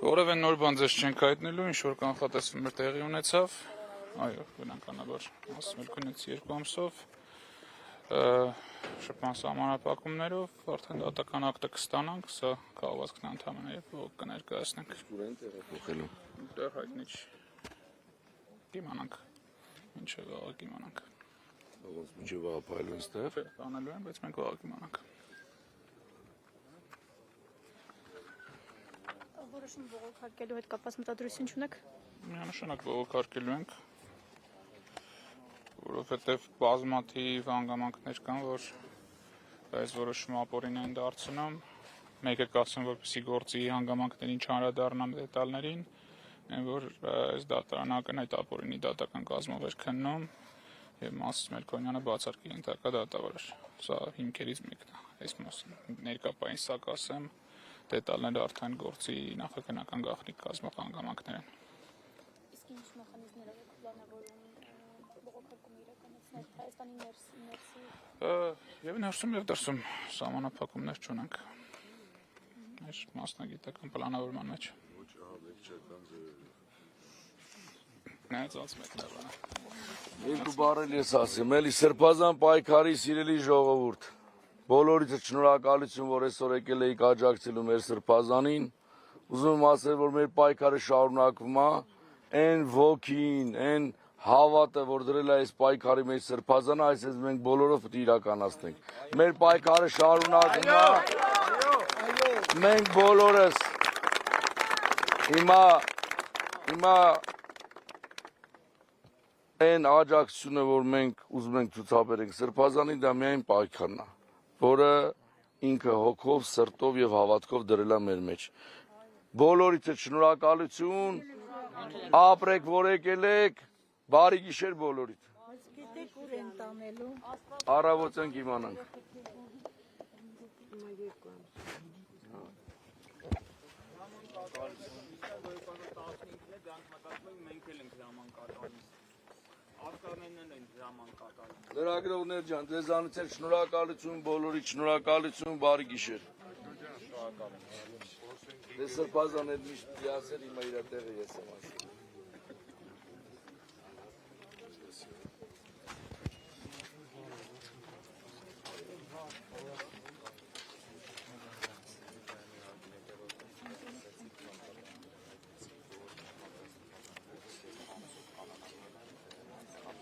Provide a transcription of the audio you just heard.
Որևէ նոր բան ձեզ չենք հայտնելու, ինչ-որ կանխատեսվում էր տեղի ունեցավ, այո, բնականաբար, ասում էր քննեցի 2 ամսով, շփման սահմանափակումներով, արդեն դատական ակտը կստանանք, սա կահվածքն է ընդհանրապես երբ բողոք կներկայացնենք։ Ուր են տեղափոխելու։ Դեռ հայտնի չի։ Կիմանանք, ինչ է վաղը կիմանանք։ Ոնց միջև վաղը փայլու են ստեղ։ Չէ, տանելու են, բայց մենք վաղը կիմանանք։ Որոշում բողոքարկելու հետ կապված մտադրություն չունեք։ Միանշանակ բողոքարկելու ենք, որովհետև բազմաթիվ հանգամանքներ կան, որ այս որոշումը ապօրինի են դարձնում։ Մեկը կասում, որպեսզի գործի հանգամանքներին չանդրադառնամ դետալներին, որ այս դատարանը ակնհայտ ապօրինի դատական կազմով էր քննում եւ Մաս Մելքոնյանը բացարկի ենթակա դատավոր էր։ Սա հիմքերից մեկն է։ Այս ներկայապահին սա կասեմ, դետալները արդեն գործի նախաքննական գաղտնիք կազմող հանգամանքներ են։ Իսկ ինչ մեխանիզմներով եք պլանավորում բողոքարկումը իրականացնել Հայաստանի ներսի։ Եվ ներսում եւ դրսում սահմանափակումներ չունենք։ Այս մասնագիտական պլանավորման մեջ։ Ոչ ահաբեկչական ձևերով։ Նայած մեկն է։ Երկու բառել ես ասեմ, էլի սրբազան պայքարի սիրելի ժողովուրդ։ Բոլորիցը շնորհակալություն, որ այսօր եկել եք աջակցելու մեր սրբազանին։ Ուզում եմ ասել, որ մեր պայքարը շարունակվում է, այն ոգին, այն հավատը, որ դրել է այս պայքարի մեջ սրբազանը, այսպես մենք բոլորով պետք է իրականացնենք։ Մեր պայքարը շարունակվում է։ Մենք բոլորս հիմա այն աջակցությունը, որ մենք ուզում ենք ցուցաբերենք սրբազանին, դա միայն պայքարն է, որը ինքը հոգով, սրտով եւ հավատքով դրել է մեր մեջ։ Բոլորիցը շնորհակալություն, ապրեք, որ եկել եք, բարի գիշեր բոլորիդ։ Գիտեք ուր են տանելու։ Առավոտյան կիմանանք։ Լրագրողներ ջան, ձեզանից էլ շնորհակալություն, բոլորիդ շնորհակալություն, բարի գիշեր։ Դե սրբազան էլ միշտ ասել, հիմա իր տեղը ես եմ ասել։